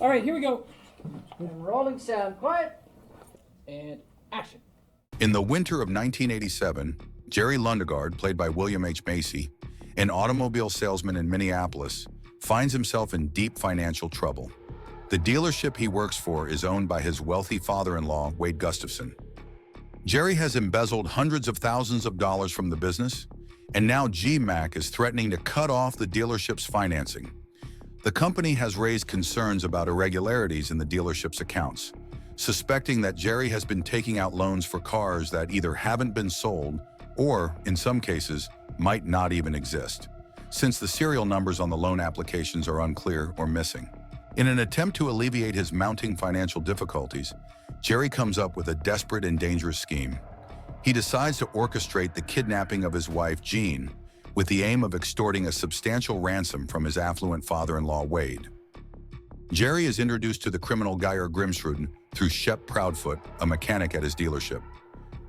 All right, here we go. And rolling sound, quiet. And action. In the winter of 1987, Jerry Lundegaard, played by William H. Macy, an automobile salesman in Minneapolis, finds himself in deep financial trouble. The dealership he works for is owned by his wealthy father-in-law, Wade Gustafson. Jerry has embezzled hundreds of thousands of dollars from the business, and now GMAC is threatening to cut off the dealership's financing. The company has raised concerns about irregularities in the dealership's accounts, suspecting that Jerry has been taking out loans for cars that either haven't been sold or, in some cases, might not even exist, since the serial numbers on the loan applications are unclear or missing. In an attempt to alleviate his mounting financial difficulties, Jerry comes up with a desperate and dangerous scheme. He decides to orchestrate the kidnapping of his wife, Jean, with the aim of extorting a substantial ransom from his affluent father-in-law, Wade. Jerry is introduced to the criminal Geyer Grimsrud through Shep Proudfoot, a mechanic at his dealership.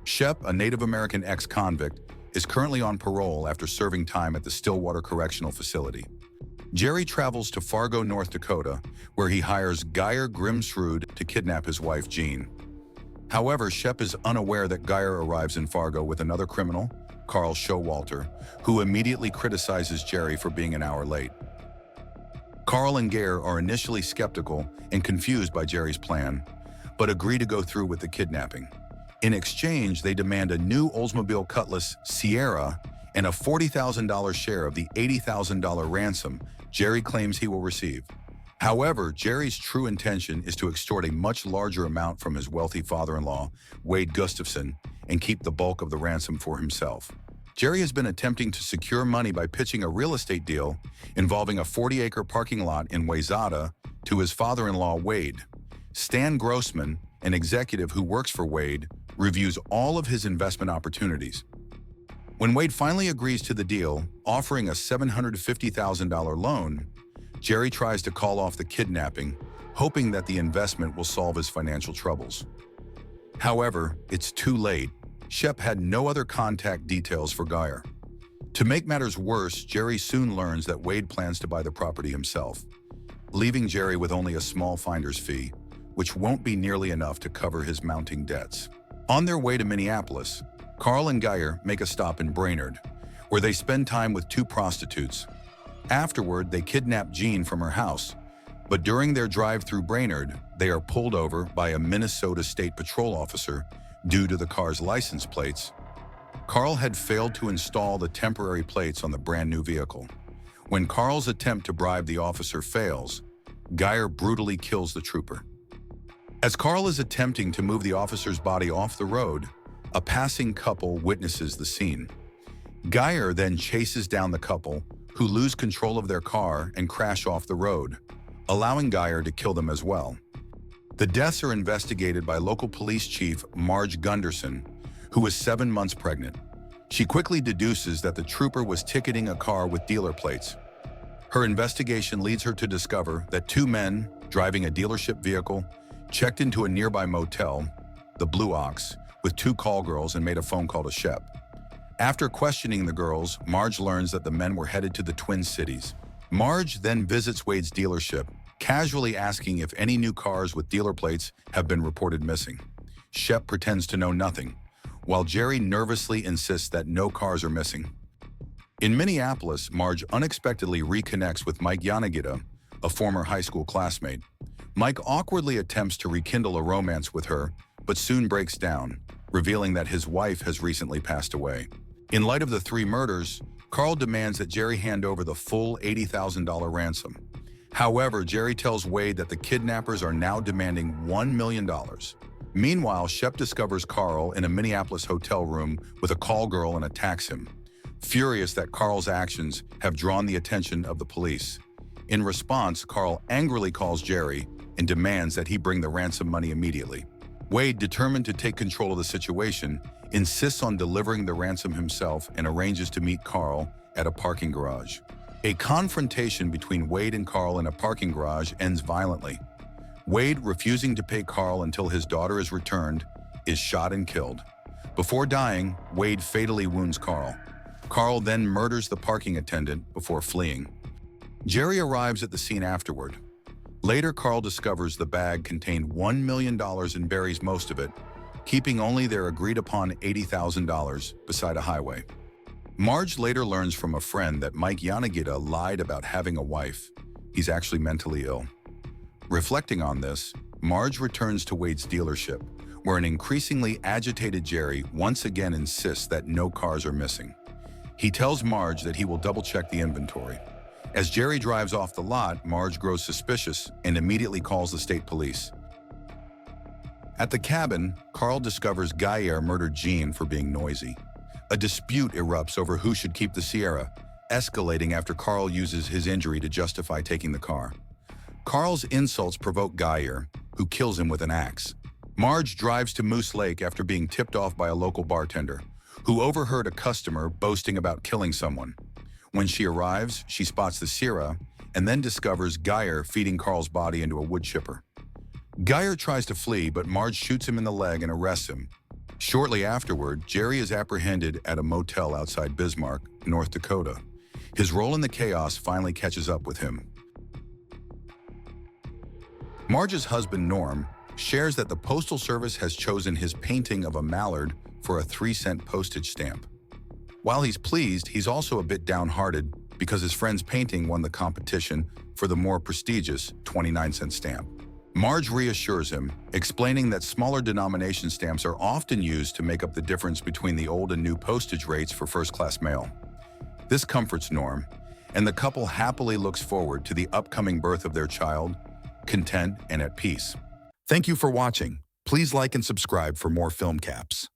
Shep, a Native American ex-convict, is currently on parole after serving time at the Stillwater Correctional Facility. Jerry travels to Fargo, North Dakota, where he hires Geyer Grimsrud to kidnap his wife, Jean. However, Shep is unaware that Geyer arrives in Fargo with another criminal, Carl Showalter, who immediately criticizes Jerry for being an hour late. Carl and Geyer are initially skeptical and confused by Jerry's plan, but agree to go through with the kidnapping. In exchange, they demand a new Oldsmobile Cutlass Sierra and a $40,000 share of the $80,000 ransom Jerry claims he will receive. However, Jerry's true intention is to extort a much larger amount from his wealthy father-in-law, Wade Gustafson, and keep the bulk of the ransom for himself. Jerry has been attempting to secure money by pitching a real estate deal involving a 40-acre parking lot in Wayzata to his father-in-law, Wade. Stan Grossman, an executive who works for Wade, reviews all of his investment opportunities. When Wade finally agrees to the deal, offering a $750,000 loan, Jerry tries to call off the kidnapping, hoping that the investment will solve his financial troubles. However, it's too late. Shep had no other contact details for Geyer. To make matters worse, Jerry soon learns that Wade plans to buy the property himself, leaving Jerry with only a small finder's fee, which won't be nearly enough to cover his mounting debts. On their way to Minneapolis, Carl and Geyer make a stop in Brainerd, where they spend time with two prostitutes. Afterward, they kidnap Jean from her house, but during their drive through Brainerd, they are pulled over by a Minnesota State Patrol officer due to the car's license plates. Carl had failed to install the temporary plates on the brand new vehicle. When Carl's attempt to bribe the officer fails, Geyer brutally kills the trooper. As Carl is attempting to move the officer's body off the road, a passing couple witnesses the scene. Geyer then chases down the couple, who lose control of their car and crash off the road, allowing Geyer to kill them as well. The deaths are investigated by local police chief Marge Gunderson, who was 7 months pregnant. She quickly deduces that the trooper was ticketing a car with dealer plates. Her investigation leads her to discover that two men, driving a dealership vehicle, checked into a nearby motel, the Blue Ox, with two call girls and made a phone call to Shep. After questioning the girls, Marge learns that the men were headed to the Twin Cities. Marge then visits Wade's dealership, casually asking if any new cars with dealer plates have been reported missing. Shep pretends to know nothing, while Jerry nervously insists that no cars are missing. In Minneapolis, Marge unexpectedly reconnects with Mike Yanagita, a former high school classmate. Mike awkwardly attempts to rekindle a romance with her, but soon breaks down, revealing that his wife has recently passed away. In light of the three murders, Carl demands that Jerry hand over the full $80,000 ransom. However, Jerry tells Wade that the kidnappers are now demanding $1 million. Meanwhile, Shep discovers Carl in a Minneapolis hotel room with a call girl and attacks him, furious that Carl's actions have drawn the attention of the police. In response, Carl angrily calls Jerry and demands that he bring the ransom money immediately. Wade, determined to take control of the situation, insists on delivering the ransom himself and arranges to meet Carl at a parking garage. A confrontation between Wade and Carl in a parking garage ends violently. Wade, refusing to pay Carl until his daughter is returned, is shot and killed. Before dying, Wade fatally wounds Carl. Carl then murders the parking attendant before fleeing. Jerry arrives at the scene afterward. Later, Carl discovers the bag contained $1 million and buries most of it, keeping only their agreed-upon $80,000 beside a highway. Marge later learns from a friend that Mike Yanagita lied about having a wife. He's actually mentally ill. Reflecting on this, Marge returns to Wade's dealership, where an increasingly agitated Jerry once again insists that no cars are missing. He tells Marge that he will double-check the inventory. As Jerry drives off the lot, Marge grows suspicious and immediately calls the state police. At the cabin, Carl discovers Gayer murdered Jean for being noisy. A dispute erupts over who should keep the Sierra, escalating after Carl uses his injury to justify taking the car. Carl's insults provoke Gayer, who kills him with an axe. Marge drives to Moose Lake after being tipped off by a local bartender, who overheard a customer boasting about killing someone. When she arrives, she spots the Sierra and then discovers Gayer feeding Carl's body into a woodchipper. Gayer tries to flee, but Marge shoots him in the leg and arrests him. Shortly afterward, Jerry is apprehended at a motel outside Bismarck, North Dakota. His role in the chaos finally catches up with him. Marge's husband, Norm, shares that the Postal Service has chosen his painting of a mallard for a 3-cent postage stamp. While he's pleased, he's also a bit downhearted because his friend's painting won the competition for the more prestigious 29-cent stamp. Marge reassures him, explaining that smaller denomination stamps are often used to make up the difference between the old and new postage rates for first-class mail. This comforts Norm, and the couple happily looks forward to the upcoming birth of their child, content and at peace. Thank you for watching. Please like and subscribe for more film caps.